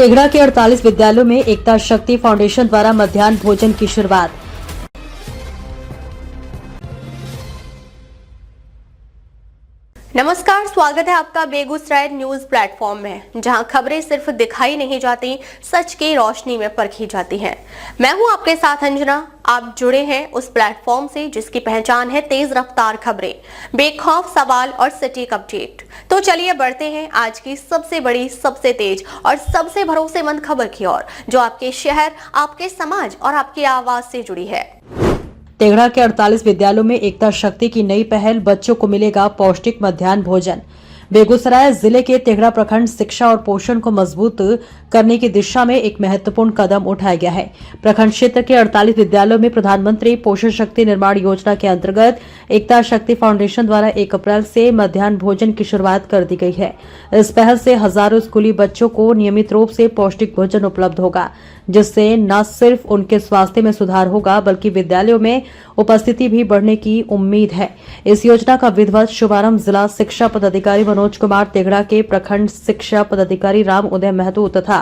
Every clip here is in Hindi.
तेघड़ा के 48 विद्यालयों में एकता शक्ति फाउंडेशन द्वारा मध्याह्न भोजन की शुरुआत। नमस्कार, स्वागत है आपका बेगूसराय न्यूज प्लेटफॉर्म में, जहां खबरें सिर्फ दिखाई नहीं जाती, सच की रोशनी में परखी जाती हैं। मैं हूं आपके साथ अंजना। आप जुड़े हैं उस प्लेटफॉर्म से जिसकी पहचान है तेज रफ्तार खबरें, बेखौफ सवाल और सटीक अपडेट। तो चलिए बढ़ते हैं आज की सबसे बड़ी, सबसे तेज और सबसे भरोसेमंद खबर की ओर, जो आपके शहर, आपके समाज और आपकी आवाज से जुड़ी है। तेघड़ा के 48 विद्यालयों में एकता शक्ति की नई पहल, बच्चों को मिलेगा पौष्टिक मध्याह्न भोजन। बेगूसराय जिले के तेघड़ा प्रखंड शिक्षा और पोषण को मजबूत करने की दिशा में एक महत्वपूर्ण कदम उठाया गया है। प्रखंड क्षेत्र के 48 विद्यालयों में प्रधानमंत्री पोषण शक्ति निर्माण योजना के अंतर्गत एकता शक्ति फाउंडेशन द्वारा 1 अप्रैल से मध्याह्न भोजन की शुरुआत कर दी गई है। इस पहल से हजारों स्कूली बच्चों को नियमित रूप से पौष्टिक भोजन उपलब्ध होगा, जिससे न सिर्फ उनके स्वास्थ्य में सुधार होगा बल्कि विद्यालयों में उपस्थिति भी बढ़ने की उम्मीद है। इस योजना का विधिवत शुभारंभ जिला शिक्षा पदाधिकारी मनोज कुमार, तेघड़ा के प्रखंड शिक्षा पदाधिकारी राम उदय महतो तथा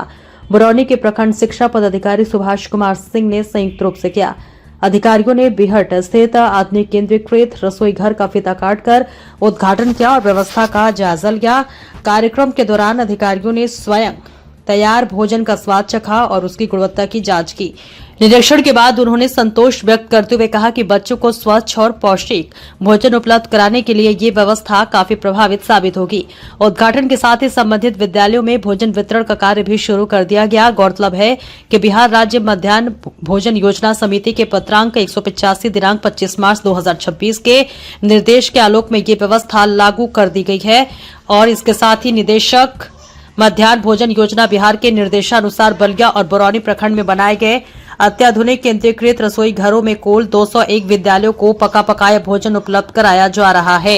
बरौनी के प्रखंड शिक्षा पदाधिकारी सुभाष कुमार सिंह ने संयुक्त रूप से किया। अधिकारियों ने बिहट स्थित आधुनिक केंद्रीकृत रसोई घर का फीता काटकर उद्घाटन किया और व्यवस्था का जायजा लिया। कार्यक्रम के दौरान अधिकारियों ने स्वयं तैयार भोजन का स्वाद चखा और उसकी गुणवत्ता की जांच की। निरीक्षण के बाद उन्होंने संतोष व्यक्त करते हुए कहा कि बच्चों को स्वच्छ और पौष्टिक भोजन उपलब्ध कराने के लिए ये व्यवस्था काफी प्रभावित साबित होगी। उद्घाटन के साथ ही संबंधित विद्यालयों में भोजन वितरण का कार्य भी शुरू कर दिया गया। गौरतलब है कि बिहार राज्य मध्याह्न भोजन योजना समिति के पत्रांक 185 दिनांक 25 मार्च 2026 के निर्देश के आलोक में ये व्यवस्था लागू कर दी गई है और इसके साथ ही निदेशक मध्याह्न भोजन योजना बिहार के निर्देशानुसार बलिया और बरौनी प्रखंड में बनाए गए अत्याधुनिक केंद्रीकृत रसोई घरों में कुल 201 विद्यालयों को पका पकाया भोजन उपलब्ध कराया जा रहा है।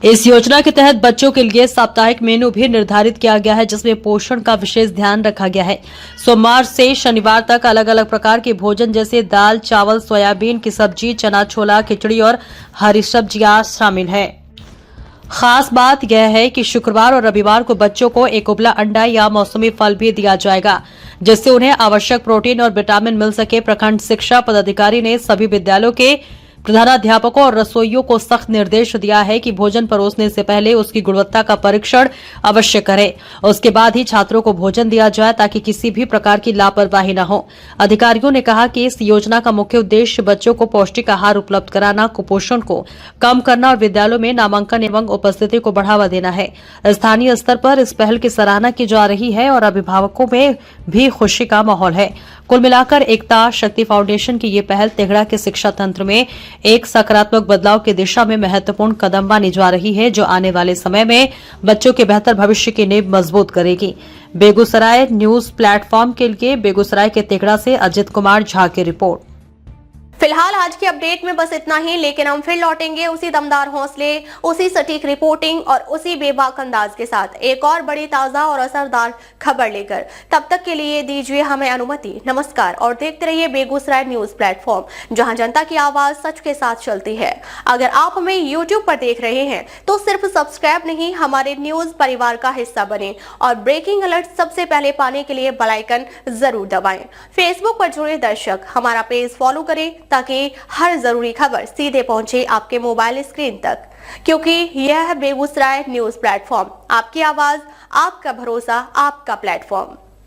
इस योजना के तहत बच्चों के लिए साप्ताहिक मेनू भी निर्धारित किया गया है, जिसमें पोषण का विशेष ध्यान रखा गया है। सोमवार से शनिवार तक अलग अलग प्रकार के भोजन जैसे दाल, चावल, सोयाबीन की सब्जी, चना छोला, खिचड़ी और हरी सब्जियां शामिल है। खास बात यह है कि शुक्रवार और रविवार को बच्चों को एक उबला अंडा या मौसमी फल भी दिया जाएगा, जिससे उन्हें आवश्यक प्रोटीन और विटामिन मिल सके। प्रखंड शिक्षा पदाधिकारी ने सभी विद्यालयों के प्रधानाध्यापकों और रसोइयों को सख्त निर्देश दिया है कि भोजन परोसने से पहले उसकी गुणवत्ता का परीक्षण अवश्य करें। उसके बाद ही छात्रों को भोजन दिया जाए ताकि किसी भी प्रकार की लापरवाही न हो। अधिकारियों ने कहा कि इस योजना का मुख्य उद्देश्य बच्चों को पौष्टिक आहार उपलब्ध कराना, कुपोषण को कम करना और विद्यालयों में नामांकन एवं उपस्थिति को बढ़ावा देना है। स्थानीय स्तर पर इस पहल की सराहना की जा रही है और अभिभावकों में भी खुशी का माहौल है। कुल मिलाकर एकता शक्ति फाउंडेशन की ये पहल तेघड़ा के शिक्षा तंत्र में एक सकारात्मक बदलाव की दिशा में महत्वपूर्ण कदम मानी जा रही है, जो आने वाले समय में बच्चों के बेहतर भविष्य की नींव मजबूत करेगी। बेगूसराय न्यूज प्लेटफॉर्म के लिए बेगूसराय के तेघड़ा से अजित कुमार झा की रिपोर्ट। फिलहाल आज की अपडेट में बस इतना ही, लेकिन हम फिर लौटेंगे उसी दमदार हौसले, उसी सटीक रिपोर्टिंग और उसी बेबाक अंदाज के साथ एक और बड़ी, ताजा और असरदार खबर लेकर। तब तक के लिए दीजिए हमें अनुमति। नमस्कार और देखते रहिए बेगूसराय न्यूज प्लेटफॉर्म, जहां जनता की आवाज सच के साथ चलती है। अगर आप हमें YouTube पर देख रहे हैं तो सिर्फ सब्सक्राइब नहीं, हमारे न्यूज परिवार का हिस्सा बने और ब्रेकिंग अलर्ट सबसे पहले पाने के लिए बेल आइकन जरूर दबाएं। फेसबुक पर जुड़े दर्शक हमारा पेज फॉलो करें ताकि हर जरूरी खबर सीधे पहुंचे आपके मोबाइल स्क्रीन तक, क्योंकि यह है बेगूसराय न्यूज प्लेटफॉर्म, आपकी आवाज, आपका भरोसा, आपका प्लेटफॉर्म।